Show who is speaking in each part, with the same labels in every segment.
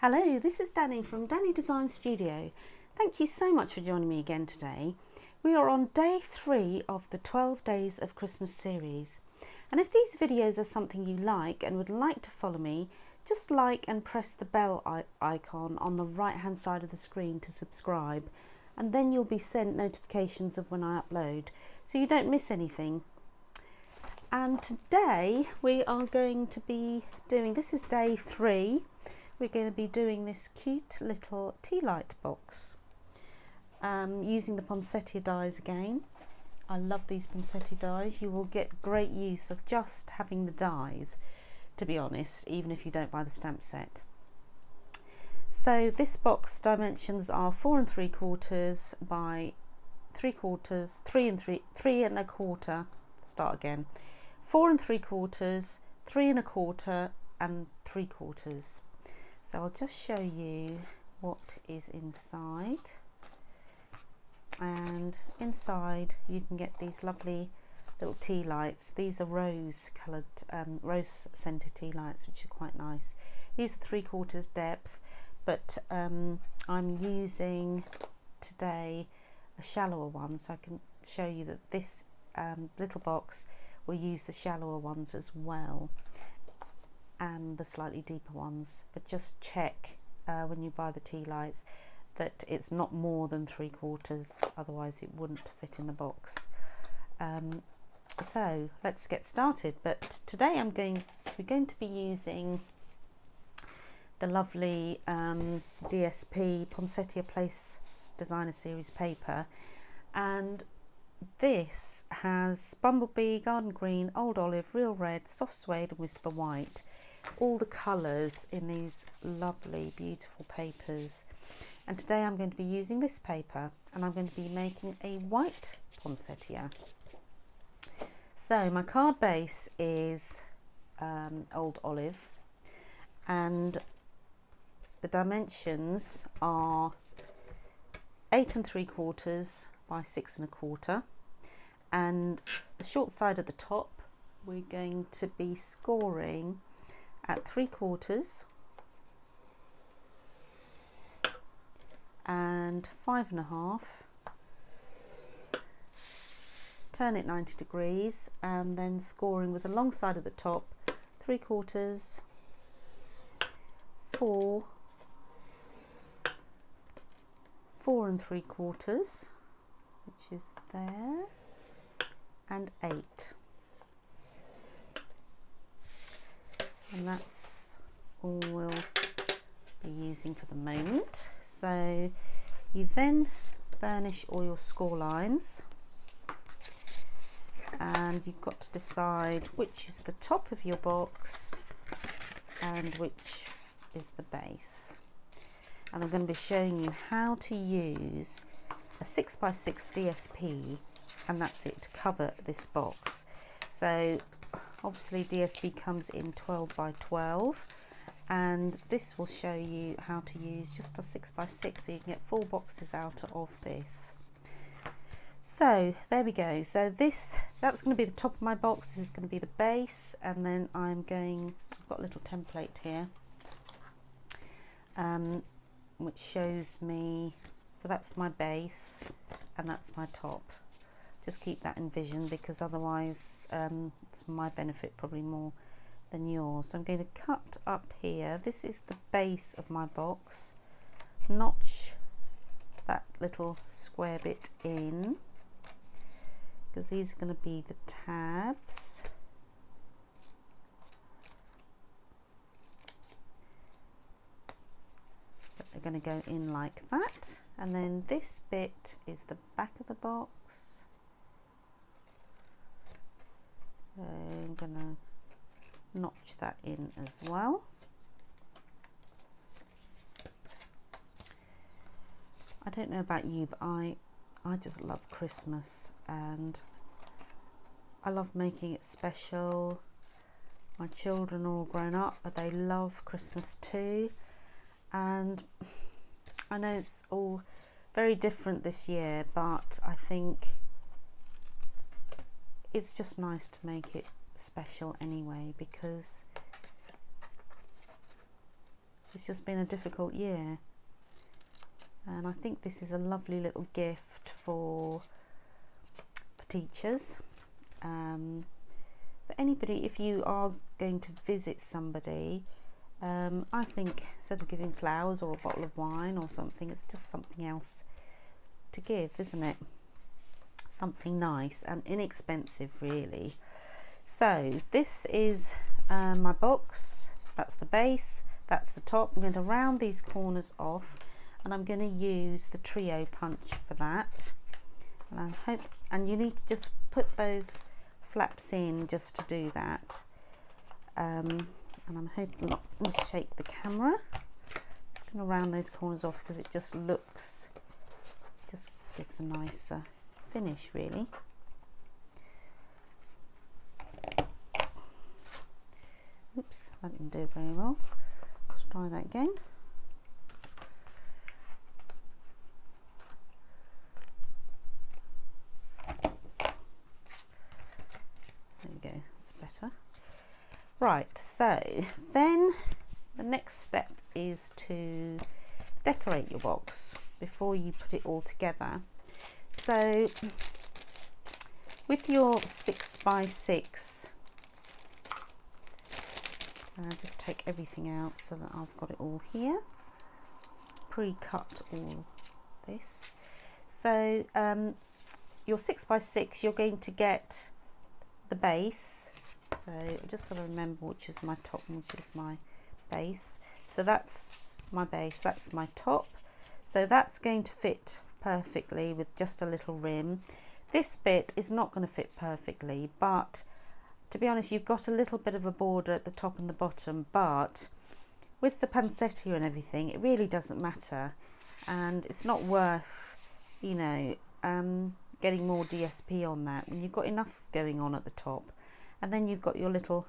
Speaker 1: Hello, this is Danny from Danny Design Studio. Thank you so much for joining me again today. We are on day 3 of the 12 Days of Christmas series. And if these videos are something you like and would like to follow me, just like and press the bell icon on the right hand side of the screen to subscribe, and then you'll be sent notifications of when I upload so you don't miss anything. And today we are going to be doing, this is day 3, we're going to be doing this cute little tea light box using the poinsettia dies again. I love these poinsettia dies. You will get great use of just having the dies, to be honest, even if you don't buy the stamp set. So this box dimensions are 4 3/4 by 3/4, 3 1/4, start again, 4 3/4, 3 1/4 and 3/4. So I'll just show you what is inside. And inside you can get these lovely little tea lights. These are rose coloured, rose scented tea lights, which are quite nice. These are 3/4 depth, but I'm using today a shallower one, so I can show you that this little box will use the shallower ones as well, and the slightly deeper ones, but just check when you buy the tea lights that it's not more than 3/4, otherwise it wouldn't fit in the box. So let's get started. But today we're going to be using the lovely DSP Poinsettia Place Designer Series paper, and this has Bumblebee, Garden Green, Old Olive, Real Red, Soft Suede and Whisper White, all the colours in these lovely beautiful papers. And today I'm going to be using this paper, and I'm going to be making a white poinsettia. So my card base is Old Olive, and the dimensions are 8 3/4 by 6 1/4, and the short side at the top we're going to be scoring at 3/4 and 5 1/2, turn it 90 degrees, and then scoring with the long side at the top 3/4, 4, 4 3/4, which is there, and 8. And that's all we'll be using for the moment. So you then burnish all your score lines, and you've got to decide which is the top of your box and which is the base. And I'm going to be showing you how to use a 6x6 DSP, and that's it, to cover this box. So obviously DSP comes in 12 by 12, and this will show you how to use just a 6x6, so you can get 4 boxes out of this. So there we go. So that's going to be the top of my box. This is going to be the base, and then I've got a little template here which shows me, so that's my base and that's my top. Just keep that in vision, because otherwise it's my benefit probably more than yours. So I'm going to cut up here. This is the base of my box. Notch that little square bit in, because these are going to be the tabs. They're going to go in like that, and then this bit is the back of the box. So I'm going to notch that in as well. I don't know about you, but I just love Christmas, and I love making it special. My children are all grown up, but they love Christmas too. And I know it's all very different this year, but I think it's just nice to make it special anyway, because It's just been a difficult year, and I think this is a lovely little gift for teachers. For anybody, if you are going to visit somebody, I think instead of giving flowers or a bottle of wine or something, it's just something else to give, isn't it? Something nice and inexpensive, really. So this is my box. That's the base, that's the top. I'm going to round these corners off, and I'm going to use the trio punch for that. And you need to just put those flaps in just to do that. And I'm hoping not to shake the camera. Just going to round those corners off because it just looks, just gives a nicer finish, really. Oops, that didn't do very well. Let's try that again. There we go, that's better. Right, so then the next step is to decorate your box before you put it all together. So with your 6x6, just take everything out so that I've got it all here, pre-cut all this. So your 6x6, you're going to get the base. So I've just got to remember which is my top and which is my base. So that's my base, that's my top. So that's going to fit perfectly with just a little rim. This bit is not going to fit perfectly, but to be honest, you've got a little bit of a border at the top and the bottom, but with the pancetta and everything, it really doesn't matter, and it's not worth, you know, getting more DSP on that when you've got enough going on at the top. And then you've got your little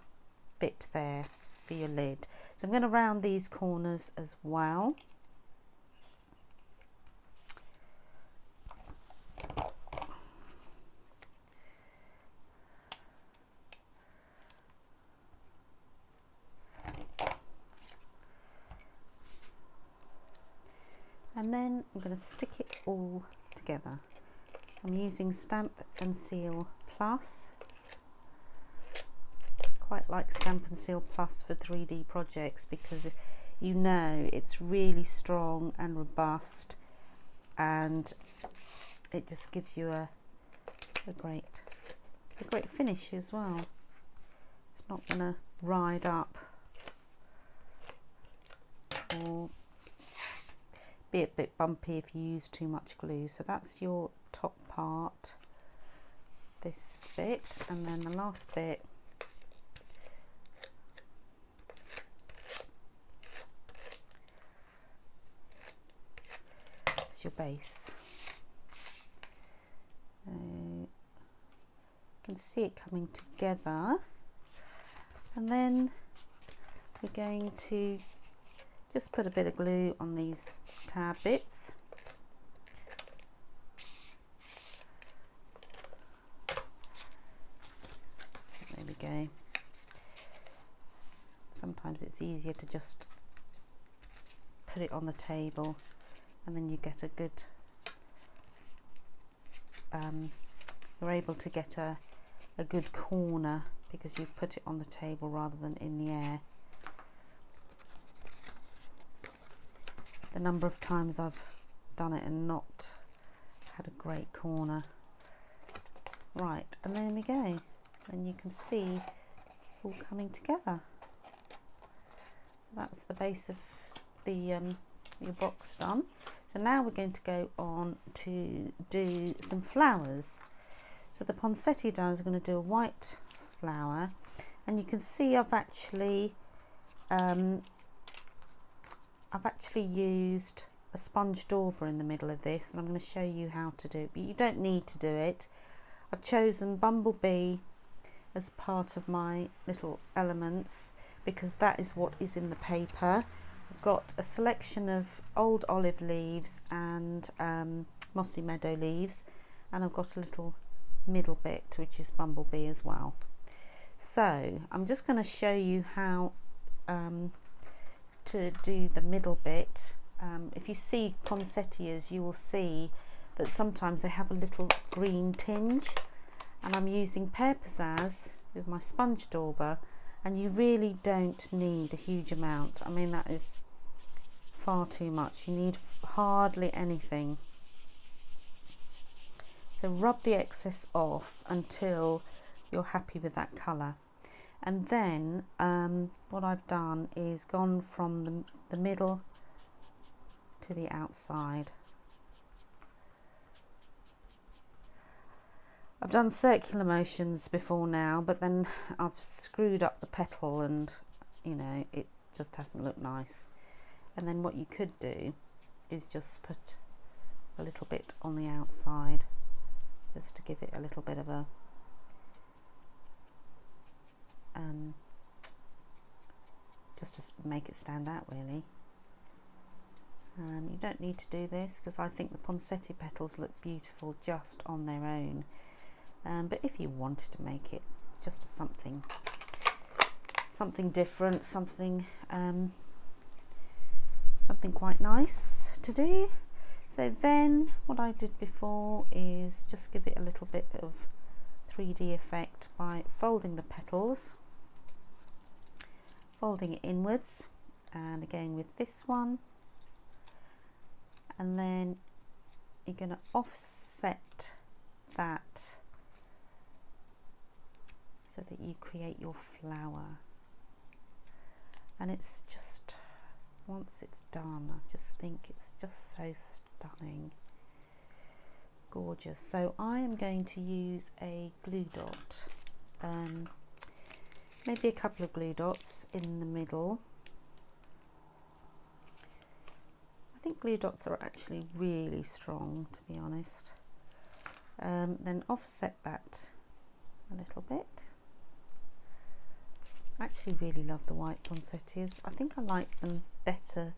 Speaker 1: bit there for your lid. So I'm going to round these corners as well. And then I'm going to stick it all together. I'm using Stamp and Seal Plus. Quite like Stamp and Seal Plus for 3D projects because you know it's really strong and robust, and it just gives you a great finish as well. It's not going to ride up or be a bit bumpy if you use too much glue. So that's your top part, this bit, and then the last bit is your base. You can see it coming together, and then we're going to just put a bit of glue on these tab bits. There we go. Sometimes it's easier to just put it on the table, and then you get a good, you're able to get a good corner because you put it on the table rather than in the air. The number of times I've done it and not had a great corner. Right, and there we go. And you can see it's all coming together. So that's the base of the your box done. So now we're going to go on to do some flowers. So the poinsettia does, I'm going to do a white flower, and you can see I've actually used a sponge dauber in the middle of this, and I'm going to show you how to do it, but you don't need to do it. I've chosen Bumblebee as part of my little elements because that is what is in the paper. I've got a selection of old olive leaves and mossy meadow leaves, and I've got a little middle bit which is Bumblebee as well. So I'm just going to show you how to do the middle bit, if you see poinsettias, you will see that sometimes they have a little green tinge, and I'm using pear pizzazz with my sponge dauber, and you really don't need a huge amount. I mean, that is far too much. You need hardly anything. So rub the excess off until you're happy with that colour. And then what I've done is gone from the middle to the outside. I've done circular motions before now, but then I've screwed up the petal and, you know, it just hasn't looked nice. And then what you could do is just put a little bit on the outside, just to give it a little bit of a just to make it stand out, really. You don't need to do this because I think the poinsettia petals look beautiful just on their own. But if you wanted to make it just a something different, something quite nice to do. So then what I did before is just give it a little bit of 3D effect by folding the petals, folding it inwards, and again with this one, and then you're going to offset that so that you create your flower. And it's just, once it's done, I just think it's just so stunning, gorgeous. So I am going to use a glue dot, maybe a couple of glue dots in the middle. I think glue dots are actually really strong, to be honest. Then offset that a little bit. I actually really love the white poinsettias. I think I like them better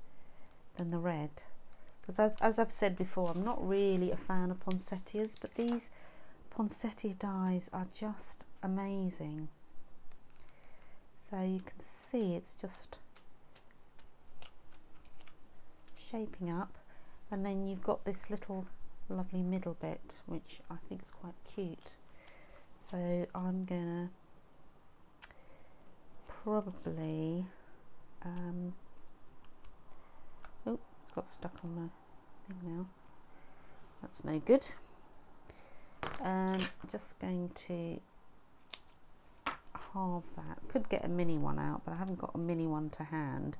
Speaker 1: than the red, because as I've said before, I'm not really a fan of poinsettias, but these poinsettia dies are just amazing. So you can see it's just shaping up, and then you've got this little lovely middle bit, which I think is quite cute. So I'm gonna probably oh, it's got stuck on the thing now, that's no good. Just going to halve that. Could get a mini one out, but I haven't got a mini one to hand,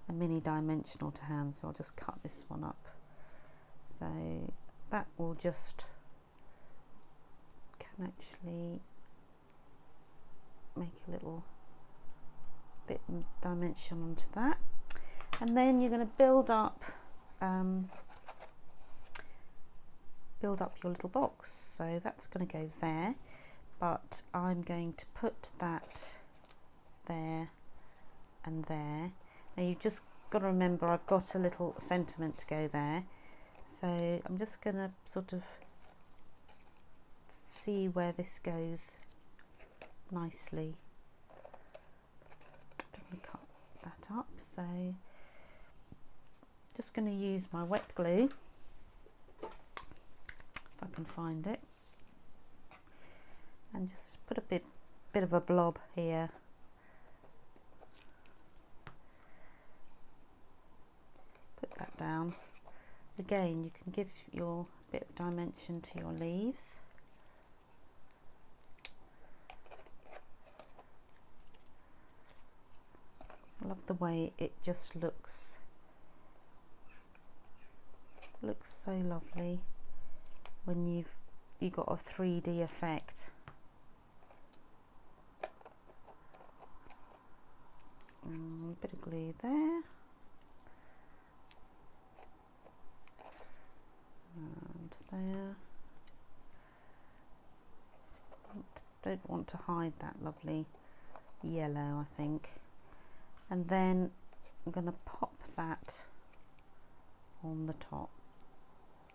Speaker 1: a mini dimensional to hand, so I'll just cut this one up. So that will just can actually make a little bit of dimension onto that, and then you're going to build up your little box. So that's going to go there, but I'm going to put that there and there. Now you've just got to remember I've got a little sentiment to go there, so I'm just going to sort of see where this goes nicely. Cut that up, so just going to use my wet glue if I can find it, and just put a bit of a blob here. Put that down. Again, you can give your bit of dimension to your leaves. I love the way it just looks so lovely when you've got a 3D effect. A bit of glue there, and there. Don't want to hide that lovely yellow, I think. And then I'm going to pop that on the top.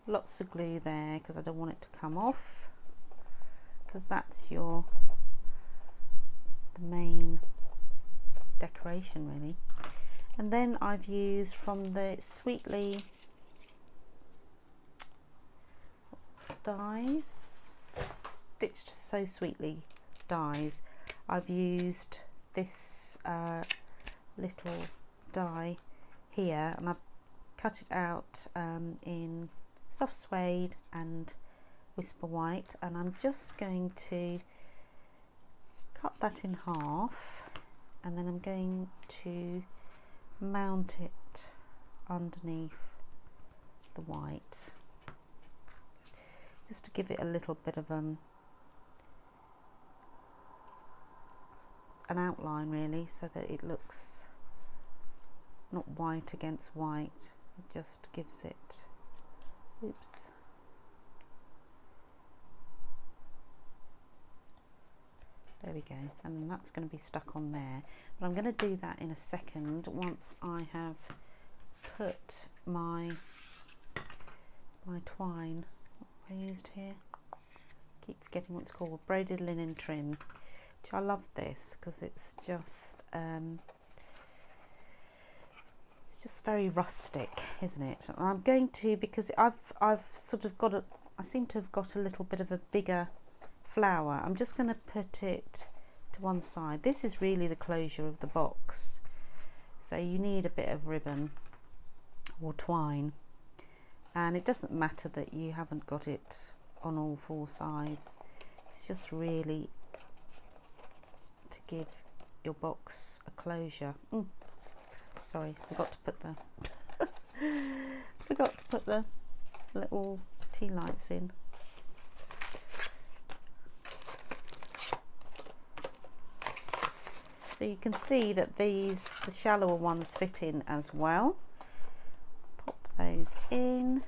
Speaker 1: Lots of glue there because I don't want it to come off, because that's the main decoration really. And then I've used from the Sweetly dies, Stitched So Sweetly dies, I've used this little die here, and I've cut it out in soft suede and whisper white, and I'm just going to cut that in half, and then I'm going to mount it underneath the white, just to give it a little bit of an outline really, so that it looks not white against white. It just gives it, oops, there we go, and then that's going to be stuck on there, but I'm going to do that in a second once I have put my twine. What I used here, keep forgetting what it's called, braided linen trim, which I love this because it's just very rustic, isn't it? And I'm going to, because I've sort of got I seem to have got a little bit of a bigger flower, I'm just going to put it to one side. This is really the closure of the box, so you need a bit of ribbon or twine, and it doesn't matter that you haven't got it on all four sides. It's just really to give your box a closure. Sorry, forgot to put the little tea lights in. So you can see that the shallower ones fit in as well. Pop those in,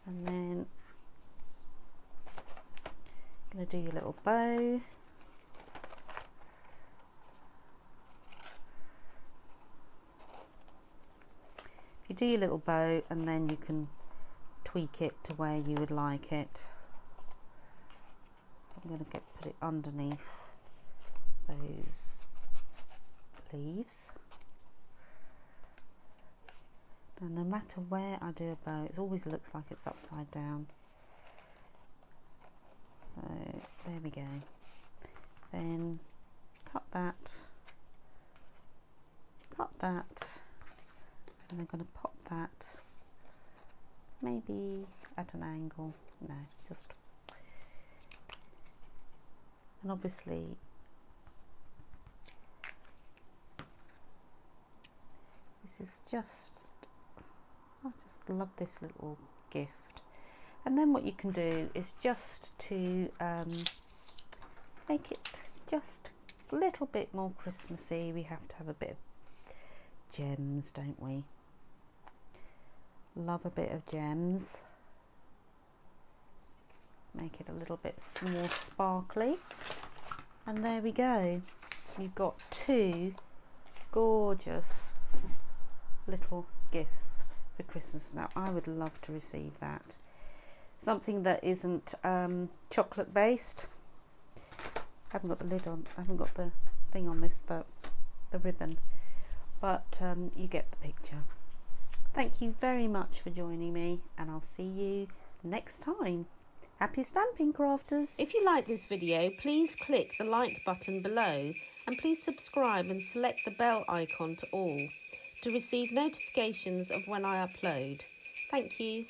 Speaker 1: and then I'm going to do your little bow. You do your little bow, and then you can tweak it to where you would like it. I'm going to put it underneath those leaves. Now, no matter where I do a bow, it always looks like it's upside down. There we go. Then cut that, and I'm going to pop that maybe at an angle. No, just, and obviously this is just, I just love this little gift. And then what you can do is just to make it just a little bit more Christmassy. We have to have a bit of gems, don't we? Love a bit of gems. Make it a little bit more sparkly. And there we go. You've got two gorgeous little gifts for Christmas. Now, I would love to receive that. Something that isn't chocolate based. I haven't got the lid on, I haven't got the thing on this, but the ribbon. But you get the picture. Thank you very much for joining me, and I'll see you next time. Happy stamping, crafters! If you like this video, please click the like button below, and please subscribe and select the bell icon to all to receive notifications of when I upload. Thank you.